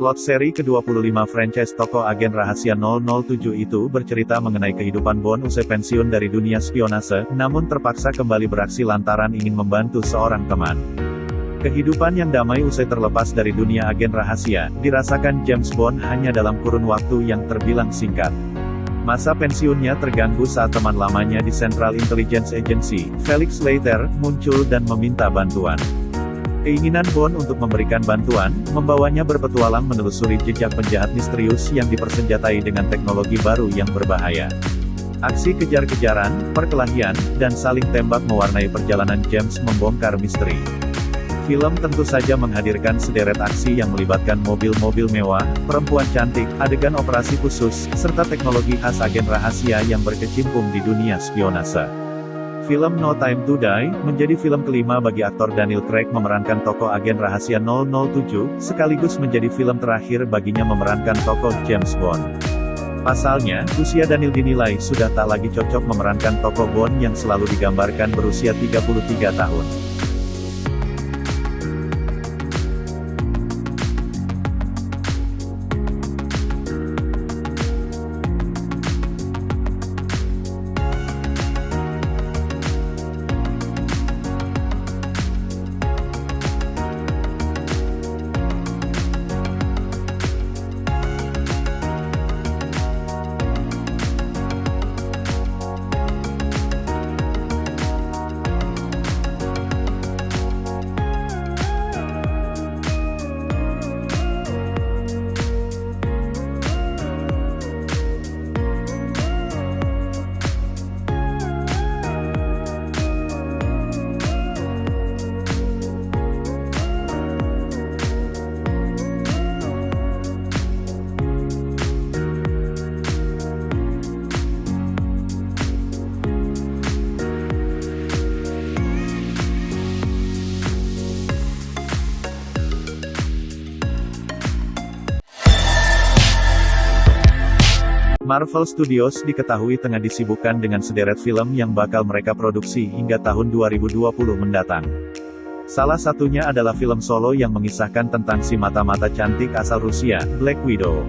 Plot seri ke-25 franchise toko agen rahasia 007 itu bercerita mengenai kehidupan Bond usai pensiun dari dunia spionase, namun terpaksa kembali beraksi lantaran ingin membantu seorang teman. Kehidupan yang damai usai terlepas dari dunia agen rahasia, dirasakan James Bond hanya dalam kurun waktu yang terbilang singkat. Masa pensiunnya terganggu saat teman lamanya di Central Intelligence Agency, Felix Leiter, muncul dan meminta bantuan. Keinginan Bond untuk memberikan bantuan, membawanya berpetualang menelusuri jejak penjahat misterius yang dipersenjatai dengan teknologi baru yang berbahaya. Aksi kejar-kejaran, perkelahian, dan saling tembak mewarnai perjalanan James membongkar misteri. Film tentu saja menghadirkan sederet aksi yang melibatkan mobil-mobil mewah, perempuan cantik, adegan operasi khusus, serta teknologi khas agen rahasia yang berkecimpung di dunia spionase. Film No Time to Die, menjadi film kelima bagi aktor Daniel Craig memerankan tokoh agen rahasia 007, sekaligus menjadi film terakhir baginya memerankan tokoh James Bond. Pasalnya, usia Daniel dinilai sudah tak lagi cocok memerankan tokoh Bond yang selalu digambarkan berusia 33 tahun. Marvel Studios diketahui tengah disibukkan dengan sederet film yang bakal mereka produksi hingga tahun 2020 mendatang. Salah satunya adalah film solo yang mengisahkan tentang si mata-mata cantik asal Rusia, Black Widow.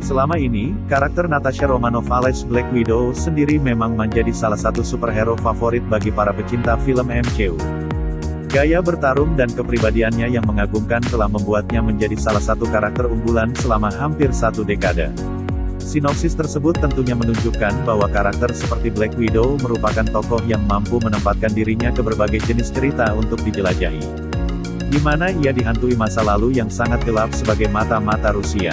Selama ini, karakter Natasha Romanoff alias Black Widow sendiri memang menjadi salah satu superhero favorit bagi para pecinta film MCU. Gaya bertarung dan kepribadiannya yang mengagumkan telah membuatnya menjadi salah satu karakter unggulan selama hampir satu dekade. Sinopsis tersebut tentunya menunjukkan bahwa karakter seperti Black Widow merupakan tokoh yang mampu menempatkan dirinya ke berbagai jenis cerita untuk dijelajahi. Di mana ia dihantui masa lalu yang sangat gelap sebagai mata-mata Rusia.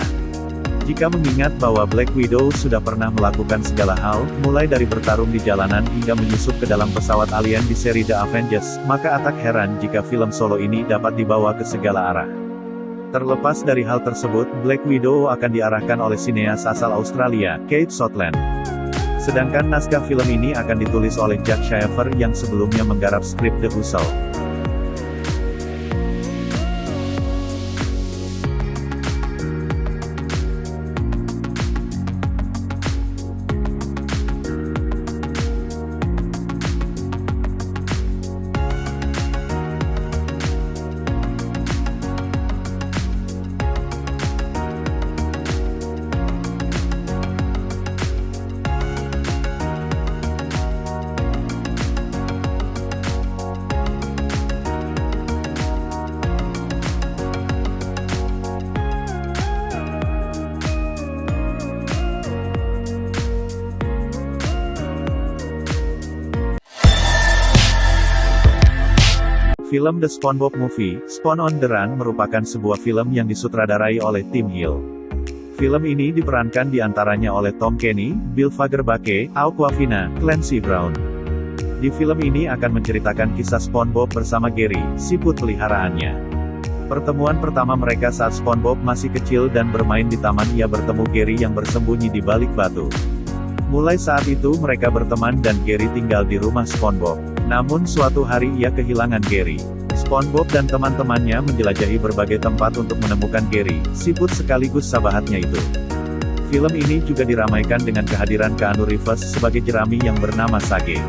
Jika mengingat bahwa Black Widow sudah pernah melakukan segala hal, mulai dari bertarung di jalanan hingga menyusup ke dalam pesawat alien di seri The Avengers, maka tak heran jika film solo ini dapat dibawa ke segala arah. Terlepas dari hal tersebut, Black Widow akan diarahkan oleh sineas asal Australia, Kate Shortland. Sedangkan naskah film ini akan ditulis oleh Jack Shaffer yang sebelumnya menggarap skrip The Hustle. Film The SpongeBob Movie, Spawn on the Run merupakan sebuah film yang disutradarai oleh Tim Hill. Film ini diperankan diantaranya oleh Tom Kenny, Bill Fagerbakke, Awkwafina, Clancy Brown. Di film ini akan menceritakan kisah SpongeBob bersama Gary, siput peliharaannya. Pertemuan pertama mereka saat SpongeBob masih kecil dan bermain di taman ia bertemu Gary yang bersembunyi di balik batu. Mulai saat itu mereka berteman dan Gary tinggal di rumah SpongeBob. Namun suatu hari ia kehilangan Gary. SpongeBob dan teman-temannya menjelajahi berbagai tempat untuk menemukan Gary, siput sekaligus sahabatnya itu. Film ini juga diramaikan dengan kehadiran Keanu Reeves sebagai jerami yang bernama Sage.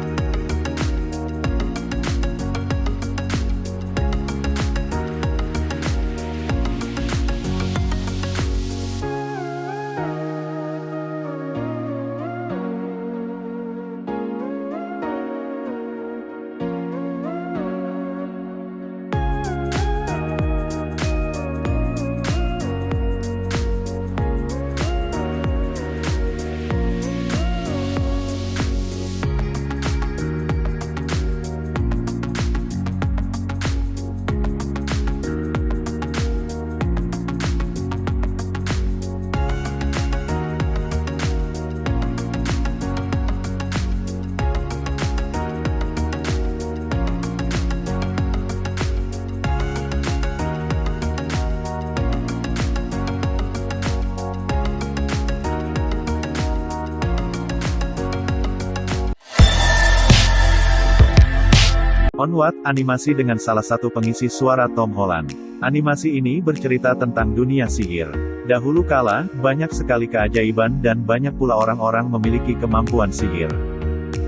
Onward, animasi dengan salah satu pengisi suara Tom Holland. Animasi ini bercerita tentang dunia sihir. Dahulu kala, banyak sekali keajaiban dan banyak pula orang-orang memiliki kemampuan sihir.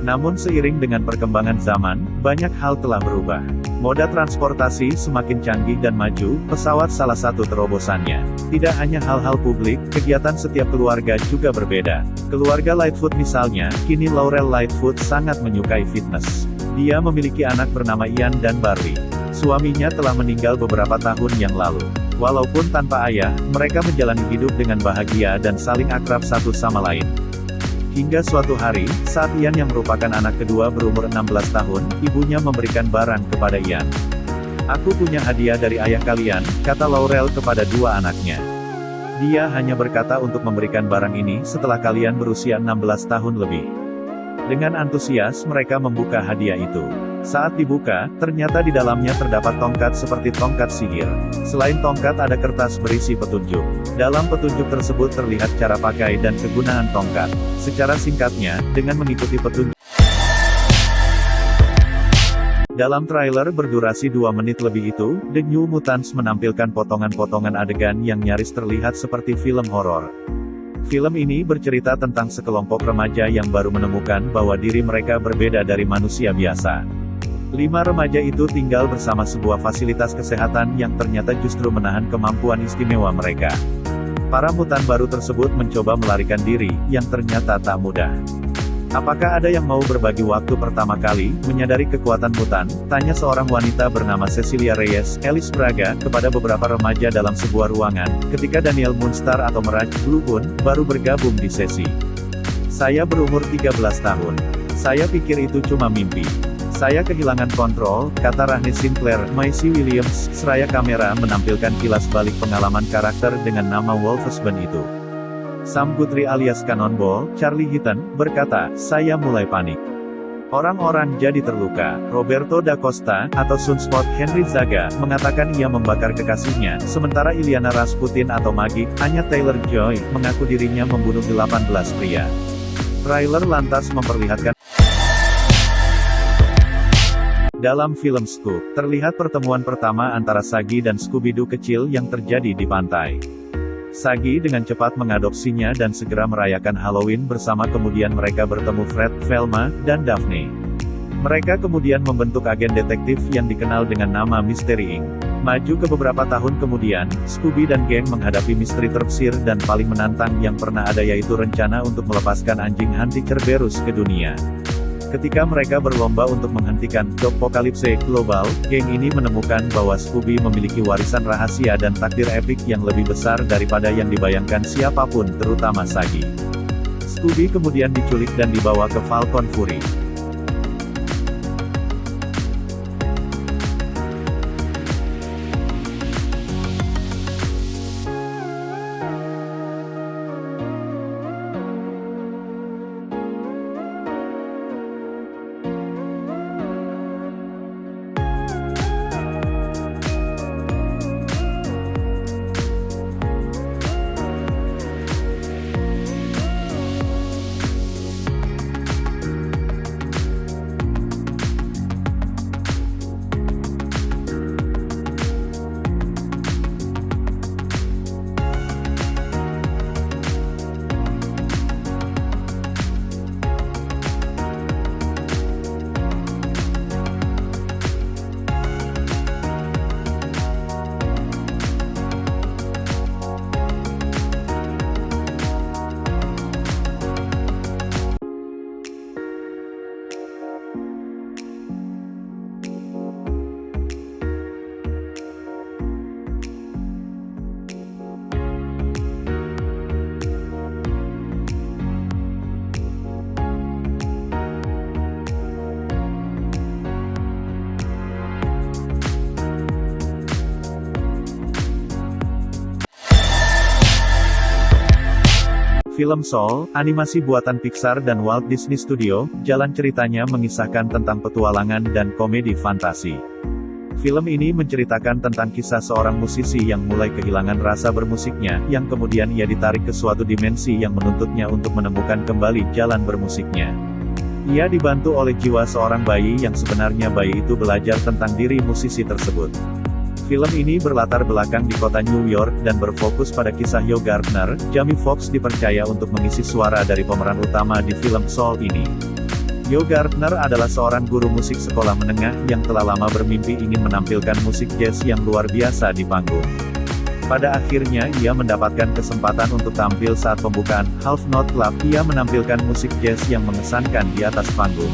Namun seiring dengan perkembangan zaman, banyak hal telah berubah. Moda transportasi semakin canggih dan maju, pesawat salah satu terobosannya. Tidak hanya hal-hal publik, kegiatan setiap keluarga juga berbeda. Keluarga Lightfoot misalnya, kini Laurel Lightfoot sangat menyukai fitness. Dia memiliki anak bernama Ian dan Barley. Suaminya telah meninggal beberapa tahun yang lalu. Walaupun tanpa ayah, mereka menjalani hidup dengan bahagia dan saling akrab satu sama lain. Hingga suatu hari, saat Ian yang merupakan anak kedua berumur 16 tahun, ibunya memberikan barang kepada Ian. "Aku punya hadiah dari ayah kalian," kata Laurel kepada dua anaknya. Dia hanya berkata untuk memberikan barang ini setelah kalian berusia 16 tahun lebih. Dengan antusias mereka membuka hadiah itu. Saat dibuka, ternyata di dalamnya terdapat tongkat seperti tongkat sihir. Selain tongkat ada kertas berisi petunjuk. Dalam petunjuk tersebut terlihat cara pakai dan kegunaan tongkat. Secara singkatnya, dengan mengikuti petunjuk. Dalam trailer berdurasi 2 menit lebih itu, The New Mutants menampilkan potongan-potongan adegan yang nyaris terlihat seperti film horor. Film ini bercerita tentang sekelompok remaja yang baru menemukan bahwa diri mereka berbeda dari manusia biasa. 5 remaja itu tinggal bersama sebuah fasilitas kesehatan yang ternyata justru menahan kemampuan istimewa mereka. Para mutan baru tersebut mencoba melarikan diri, yang ternyata tak mudah. "Apakah ada yang mau berbagi waktu pertama kali, menyadari kekuatan mutan?" tanya seorang wanita bernama Cecilia Reyes, Alice Braga, kepada beberapa remaja dalam sebuah ruangan, ketika Daniel Moonstar atau Mirage Blue pun, baru bergabung di sesi. "Saya berumur 13 tahun. Saya pikir itu cuma mimpi. Saya kehilangan kontrol," kata Rahne Sinclair. Maisie Williams, seraya kamera menampilkan kilas balik pengalaman karakter dengan nama Wolfsbane itu. Sam Guthrie alias Cannonball, Charlie Heaton, berkata, "Saya mulai panik. Orang-orang jadi terluka." Roberto da Costa, atau Sunspot, Henry Zaga, mengatakan ia membakar kekasihnya, sementara Ilyana Rasputin atau Magik, Anya Taylor-Joy, mengaku dirinya membunuh 18 pria. Trailer lantas memperlihatkan. Dalam film Scoop, terlihat pertemuan pertama antara Shaggy dan Scooby-Doo kecil yang terjadi di pantai. Shaggy dengan cepat mengadopsinya dan segera merayakan Halloween bersama. Kemudian mereka bertemu Fred, Velma, dan Daphne. Mereka kemudian membentuk agen detektif yang dikenal dengan nama Mystery Inc. Maju ke beberapa tahun kemudian, Scooby dan geng menghadapi misteri terbesar dan paling menantang yang pernah ada, yaitu rencana untuk melepaskan anjing hantu Cerberus ke dunia. Ketika mereka berlomba untuk menghentikan apokalipse global, geng ini menemukan bahwa Scooby memiliki warisan rahasia dan takdir epik yang lebih besar daripada yang dibayangkan siapapun, terutama Shaggy. Scooby kemudian diculik dan dibawa ke Falcon Fury. Film Soul, animasi buatan Pixar dan Walt Disney Studio, jalan ceritanya mengisahkan tentang petualangan dan komedi fantasi. Film ini menceritakan tentang kisah seorang musisi yang mulai kehilangan rasa bermusiknya, yang kemudian ia ditarik ke suatu dimensi yang menuntutnya untuk menemukan kembali jalan bermusiknya. Ia dibantu oleh jiwa seorang bayi yang sebenarnya bayi itu belajar tentang diri musisi tersebut. Film ini berlatar belakang di kota New York dan berfokus pada kisah Joe Gardner. Jamie Foxx dipercaya untuk mengisi suara dari pemeran utama di film Soul ini. Joe Gardner adalah seorang guru musik sekolah menengah yang telah lama bermimpi ingin menampilkan musik jazz yang luar biasa di panggung. Pada akhirnya ia mendapatkan kesempatan untuk tampil saat pembukaan Half Note Club. Ia menampilkan musik jazz yang mengesankan di atas panggung.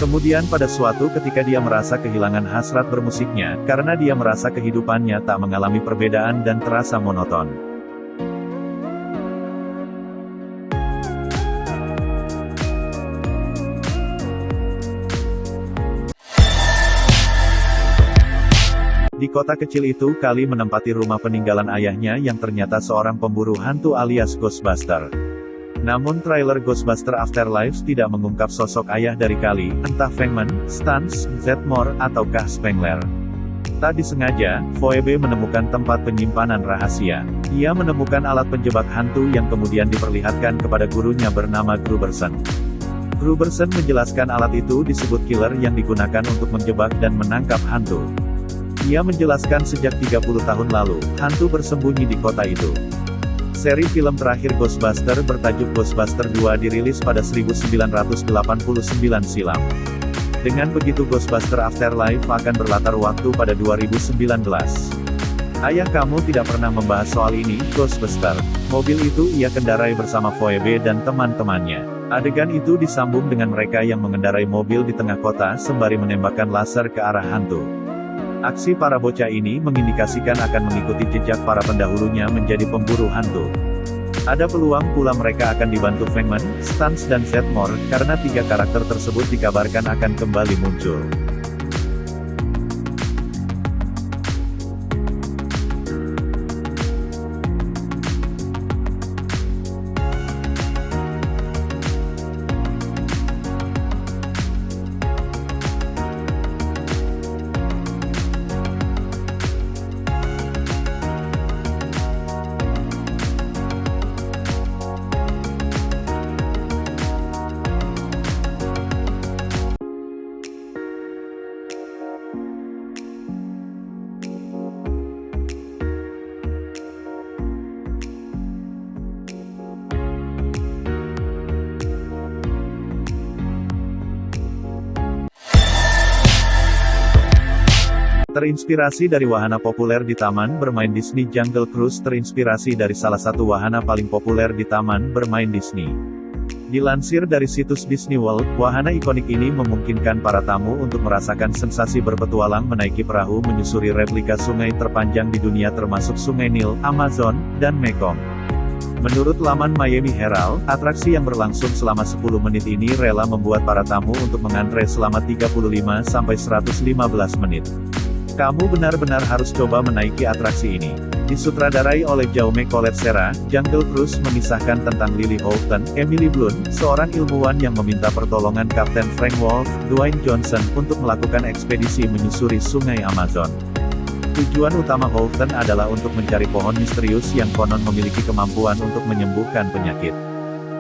Kemudian pada suatu ketika dia merasa kehilangan hasrat bermusiknya, karena dia merasa kehidupannya tak mengalami perbedaan dan terasa monoton. Di kota kecil itu, Kali menempati rumah peninggalan ayahnya yang ternyata seorang pemburu hantu alias Ghostbuster. Namun trailer Ghostbuster Afterlife tidak mengungkap sosok ayah dari Kali, entah Fangman, Stans, Zedmore, ataukah Spengler. Tak disengaja, Phoebe menemukan tempat penyimpanan rahasia. Ia menemukan alat penjebak hantu yang kemudian diperlihatkan kepada gurunya bernama Gruberson. Gruberson menjelaskan alat itu disebut killer yang digunakan untuk menjebak dan menangkap hantu. Ia menjelaskan sejak 30 tahun lalu, hantu bersembunyi di kota itu. Seri film terakhir Ghostbuster bertajuk Ghostbuster 2 dirilis pada 1989 silam. Dengan begitu Ghostbuster Afterlife akan berlatar waktu pada 2019. Ayah kamu tidak pernah membahas soal ini, Ghostbuster. Mobil itu ia kendarai bersama Phoebe dan teman-temannya. Adegan itu disambung dengan mereka yang mengendarai mobil di tengah kota sembari menembakkan laser ke arah hantu. Aksi para bocah ini mengindikasikan akan mengikuti jejak para pendahulunya menjadi pemburu hantu. Ada peluang pula mereka akan dibantu Fangman, Stans dan Zedmore, karena tiga karakter tersebut dikabarkan akan kembali muncul. Terinspirasi dari wahana populer di taman bermain Disney, Jungle Cruise terinspirasi dari salah satu wahana paling populer di taman bermain Disney. Dilansir dari situs Disney World, wahana ikonik ini memungkinkan para tamu untuk merasakan sensasi berpetualang menaiki perahu menyusuri replika sungai terpanjang di dunia termasuk Sungai Nil, Amazon, dan Mekong. Menurut laman Miami Herald, atraksi yang berlangsung selama 10 menit ini rela membuat para tamu untuk mengantre selama 35-115 menit. Kamu benar-benar harus coba menaiki atraksi ini. Disutradarai oleh Jaume Collet-Serra, Jungle Cruise mengisahkan tentang Lily Houghton, Emily Blunt, seorang ilmuwan yang meminta pertolongan Kapten Frank Wolf, Dwayne Johnson, untuk melakukan ekspedisi menyusuri sungai Amazon. Tujuan utama Houghton adalah untuk mencari pohon misterius yang konon memiliki kemampuan untuk menyembuhkan penyakit.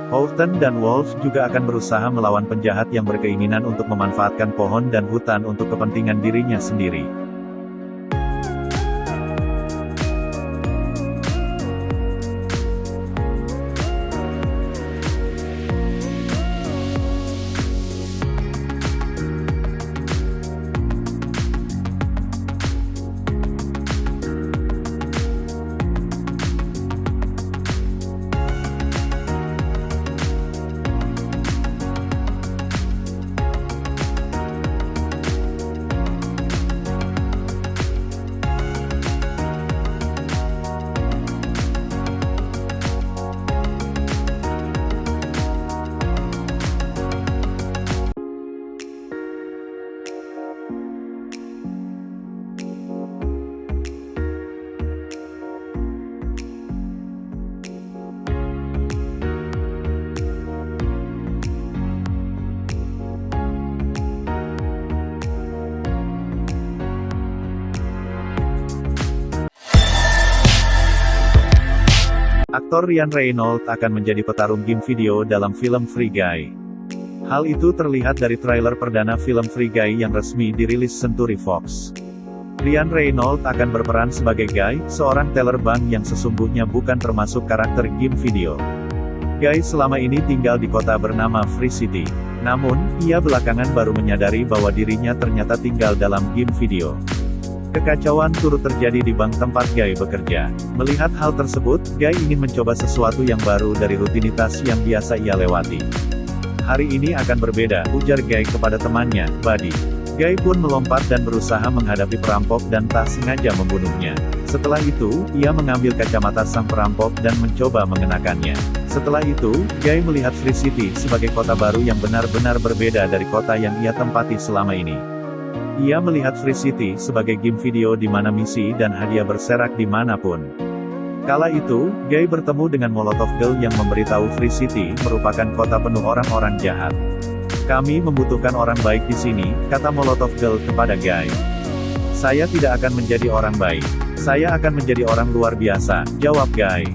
Houghton dan Wolf juga akan berusaha melawan penjahat yang berkeinginan untuk memanfaatkan pohon dan hutan untuk kepentingan dirinya sendiri. Aktor Ryan Reynolds akan menjadi petarung game video dalam film Free Guy. Hal itu terlihat dari trailer perdana film Free Guy yang resmi dirilis Century Fox. Ryan Reynolds akan berperan sebagai Guy, seorang teller bank yang sesungguhnya bukan termasuk karakter game video. Guy selama ini tinggal di kota bernama Free City. Namun, ia belakangan baru menyadari bahwa dirinya ternyata tinggal dalam game video. Kekacauan turut terjadi di bank tempat Guy bekerja. Melihat hal tersebut, Guy ingin mencoba sesuatu yang baru dari rutinitas yang biasa ia lewati. Hari ini akan berbeda, ujar Guy kepada temannya, Buddy. Guy pun melompat dan berusaha menghadapi perampok dan tak sengaja membunuhnya. Setelah itu, ia mengambil kacamata sang perampok dan mencoba mengenakannya. Setelah itu, Guy melihat Free City sebagai kota baru yang benar-benar berbeda dari kota yang ia tempati selama ini. Ia melihat Free City sebagai game video di mana misi dan hadiah berserak dimanapun. Kala itu, Guy bertemu dengan Molotov Girl yang memberitahu Free City merupakan kota penuh orang-orang jahat. Kami membutuhkan orang baik di sini, kata Molotov Girl kepada Guy. Saya tidak akan menjadi orang baik. Saya akan menjadi orang luar biasa, jawab Guy.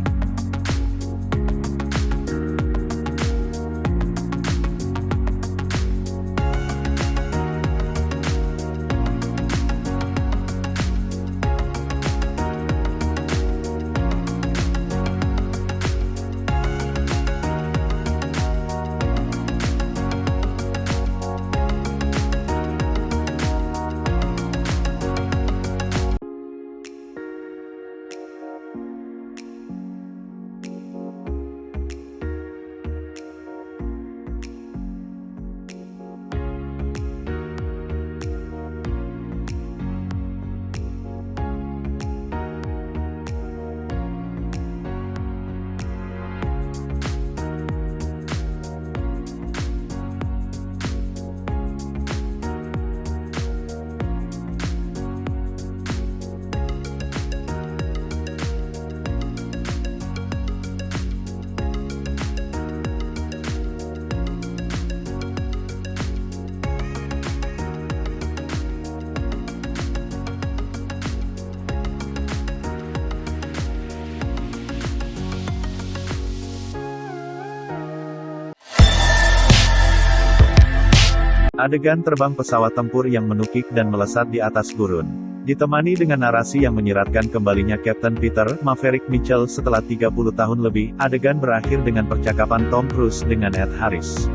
Adegan terbang pesawat tempur yang menukik dan melesat di atas gurun. Ditemani dengan narasi yang menyiratkan kembalinya Kapten Peter Maverick Mitchell setelah 30 tahun lebih, adegan berakhir dengan percakapan Tom Cruise dengan Ed Harris.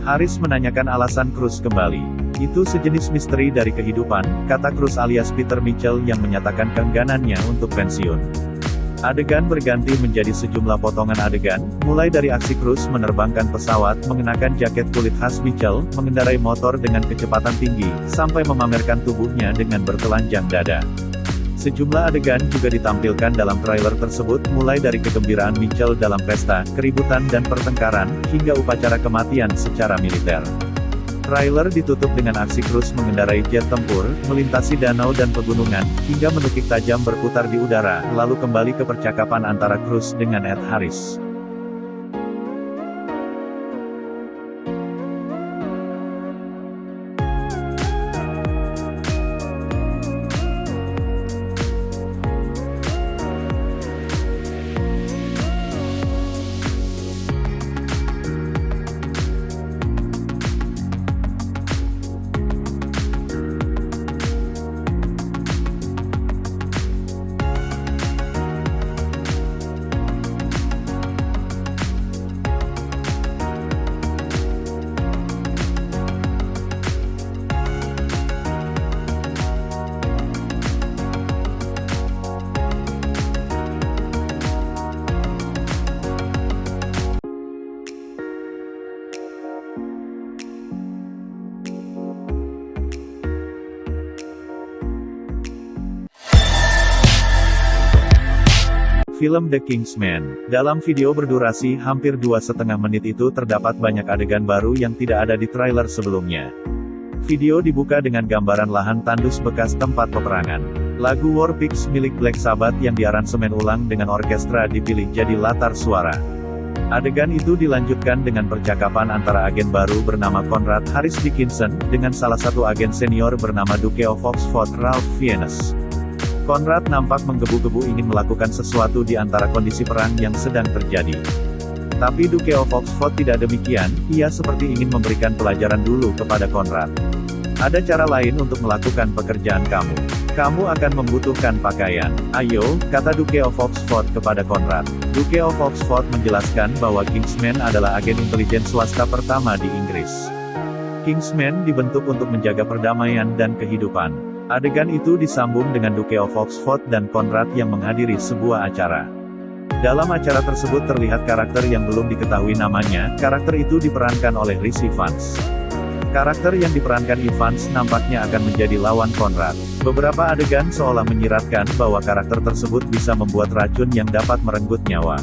Harris menanyakan alasan Cruise kembali. Itu sejenis misteri dari kehidupan, kata Cruise alias Peter Mitchell yang menyatakan keengganannya untuk pensiun. Adegan berganti menjadi sejumlah potongan adegan, mulai dari aksi Cruise menerbangkan pesawat, mengenakan jaket kulit khas Mitchell, mengendarai motor dengan kecepatan tinggi, sampai memamerkan tubuhnya dengan bertelanjang dada. Sejumlah adegan juga ditampilkan dalam trailer tersebut, mulai dari kegembiraan Mitchell dalam pesta, keributan dan pertengkaran, hingga upacara kematian secara militer. Trailer ditutup dengan aksi Cruise mengendarai jet tempur, melintasi danau dan pegunungan, hingga menukik tajam berputar di udara, lalu kembali ke percakapan antara Cruise dengan Ed Harris. Film The Kingsman. Dalam video berdurasi hampir 2,5 menit itu terdapat banyak adegan baru yang tidak ada di trailer sebelumnya. Video dibuka dengan gambaran lahan tandus bekas tempat peperangan. Lagu War Pigs milik Black Sabbath yang diaransemen ulang dengan orkestra dipilih jadi latar suara. Adegan itu dilanjutkan dengan percakapan antara agen baru bernama Conrad Harris Dickinson, dengan salah satu agen senior bernama Duke of Oxford Ralph Fiennes. Conrad nampak menggebu-gebu ingin melakukan sesuatu di antara kondisi perang yang sedang terjadi. Tapi Duke of Oxford tidak demikian, ia seperti ingin memberikan pelajaran dulu kepada Conrad. Ada cara lain untuk melakukan pekerjaan kamu. Kamu akan membutuhkan pakaian. Ayo, kata Duke of Oxford kepada Conrad. Duke of Oxford menjelaskan bahwa Kingsman adalah agen intelijen swasta pertama di Inggris. Kingsman dibentuk untuk menjaga perdamaian dan kehidupan. Adegan itu disambung dengan Duke of Oxford dan Conrad yang menghadiri sebuah acara. Dalam acara tersebut terlihat karakter yang belum diketahui namanya, karakter itu diperankan oleh Rhys Ifans. Karakter yang diperankan Ifans nampaknya akan menjadi lawan Conrad. Beberapa adegan seolah menyiratkan bahwa karakter tersebut bisa membuat racun yang dapat merenggut nyawa.